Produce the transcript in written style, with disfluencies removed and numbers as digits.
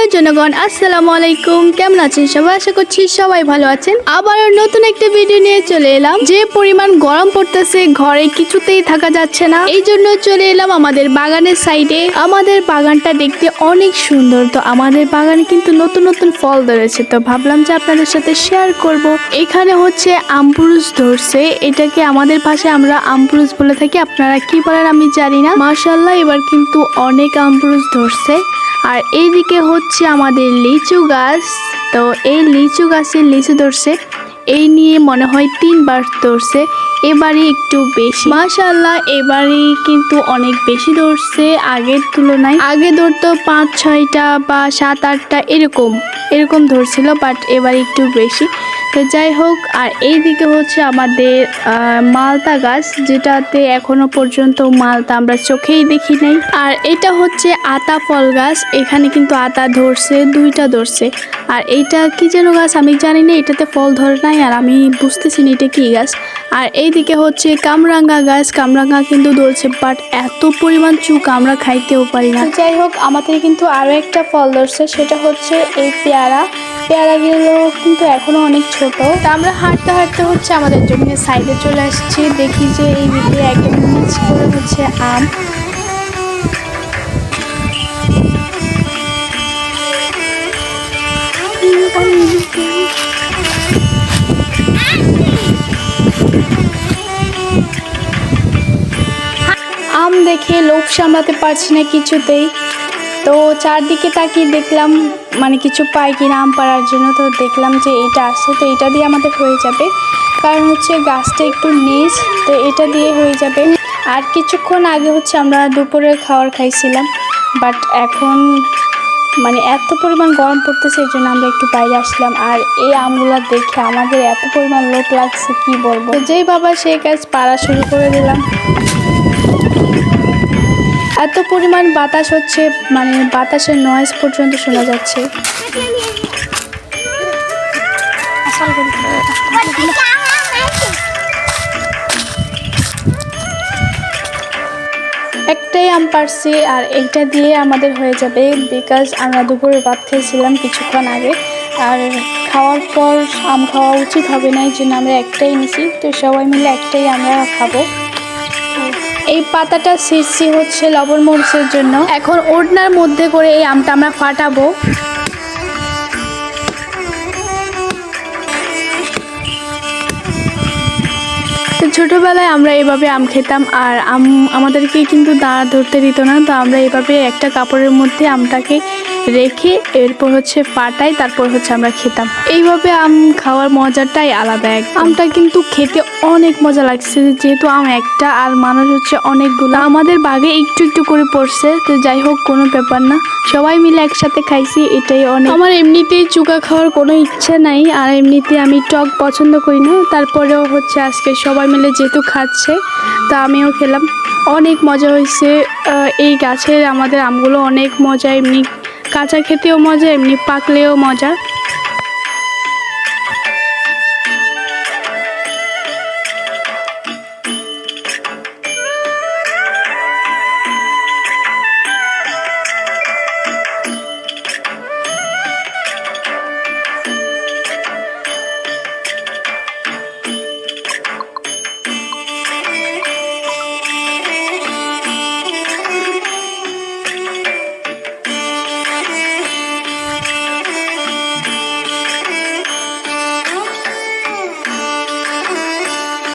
Hello জনগণ, আসসালামু আলাইকুম। কেমন আছেন সবাই? আশা করছি সবাই ভালো আছেন। আবার নতুন একটা ভিডিও নিয়ে চলে এলাম। যে পরিমাণ গরম পড়তেছে, ঘরে কিছুতেই থাকা যাচ্ছে না, এই জন্য চলে এলাম আমাদের বাগানের সাইডে। আমাদের বাগানটা দেখতে অনেক সুন্দর। তো আমাদের বাগানে কিন্তু নতুন নতুন ফল ধরেছে, তো ভাবলাম যে আপনাদের সাথে শেয়ার করব। এখানে হচ্ছে আমপুরুষ ধরছে, এটাকে আমাদের পাশে আমরা আমপুরুষ বলে থাকি, আপনারা কি বলেন আমি জানি না। মাশাআল্লাহ, এবার কিন্তু অনেক আমপুরুষ ধরছে। আর এইদিকে হচ্ছে আমাদের লিচু গাছ। তো এই লিচু গাছে লিচু ধরছে, এই নিয়ে মনে হয় 3বার ধরছে। এবারই একটু বেশি, মাশাআল্লাহ এবারই কিন্তু অনেক বেশি ধরছে আগের তুলনায়। আগে ধরতো 5-6টা বা 7-8টা এরকম ধরছিল, বাট এবার একটু বেশি। তো যাই হোক, আর এইদিকে হচ্ছে আমাদের মালতা গাছ, যেটাতে এখনো পর্যন্ত মালতা আমরা চোখেই দেখি নাই। আর এটা হচ্ছে আতা ফল গাছ, এখানে কিন্তু আতা ধরছে, 2টা ধরছে। আর এইটা কি যেন গাছ আমি জানি না, এটাতে ফল ধরে নাই, আর আমি বুঝতেছি না এটা কি গাছ। আর এইদিকে হচ্ছে কামরাঙ্গা গাছ, কামরাঙ্গা কিন্তু ধরছে, বাট এত পরিমাণ চুক আমরা খাইতেও পারি না। যাই হোক, আমাদের কিন্তু আরো একটা ফল ধরছে, সেটা হচ্ছে এই পেয়ারাগুলো কিন্তু এখনো অনেক ছোট। তা আমরা হাঁটতে হাঁটতে হচ্ছে আমাদের জমির সাইডে চলে আসছি। দেখি যে এই দিকে একদম নিচ করে হচ্ছে আম। আম দেখে লোভ সামলাতে পারছি না কিছুতেই। তো চারদিকে তাকিয়ে দেখলাম মানে কিছু পাই কিনা আম পাড়ার জন্য। তো দেখলাম যে এটা আছে, তো এটা দিয়ে আমাদের হয়ে যাবে, কারণ হচ্ছে গাছটা একটু নিচ, তো এটা দিয়ে হয়ে যাবে। আর কিছুক্ষণ আগে হচ্ছে আমরা দুপুরের খাবার খাইছিলাম, বাট এখন মানে এত পরিমাণ গরম পড়তেছে, এই জন্য আমরা একটু বাইরে আসলাম। আর এই আমগুলো দেখে আমাদের এত পরিমাণ লোভ লাগছে কি বলবো। যেই বাবা সেই গাছ পাড়া শুরু করে দিলাম। এত পরিমাণ বাতাস হচ্ছে, মানে বাতাসের নয়েজ পর্যন্ত শোনা যাচ্ছে। একটাই আম পারছি, আর এইটা দিয়ে আমাদের হয়ে যাবে, বিকজ আমরা দুপুরে ভাত খেয়েছিলাম কিছুক্ষণ আগে। আর খাওয়ার পর আম খাওয়া উচিত হবে না, এই জন্য আমরা একটাই নিছি। তো সবাই মিলে একটাই আমরা খাবো। এই পাতাটা ছিঁড়ছি হচ্ছে লবণ মরিচের জন্য। এখন ওড়নার মধ্যে করে এই আমটা আমরা ফাটাবো। ছোটবেলায় আমরা এভাবে আম খেতাম, আর আমাদেরকে কিন্তু দাঁড় ধরতে দিত না। তো আমরা এভাবে একটা কাপড়ের মধ্যে আমটাকে রেখে এরপর হচ্ছে ফাটাই, তারপর হচ্ছে আমরা খেতাম। এইভাবে আম খাওয়ার মজাটাই আলাদা। আমটা কিন্তু খেতে অনেক মজা লাগছে, যেহেতু আম একটা আর মানুষ হচ্ছে অনেকগুলো। আমাদের বাগে একটু একটু করে পড়ছে, তো যাই হোক কোনো ব্যাপার না, সবাই মিলে একসাথে খাইছি, এটাই অনেক। আমার এমনিতেই চুকা খাওয়ার কোনো ইচ্ছা নাই, আর এমনিতে আমি টক পছন্দ করি না। তারপরেও হচ্ছে আজকে সবাই মিলে যেহেতু খাচ্ছে, তা আমিও খেলাম। অনেক মজা হয়েছে। এই গাছের আমাদের আমগুলো অনেক মজা, এমনি কাঁচা খেতেও মজা, এমনি পাকলেও মজা।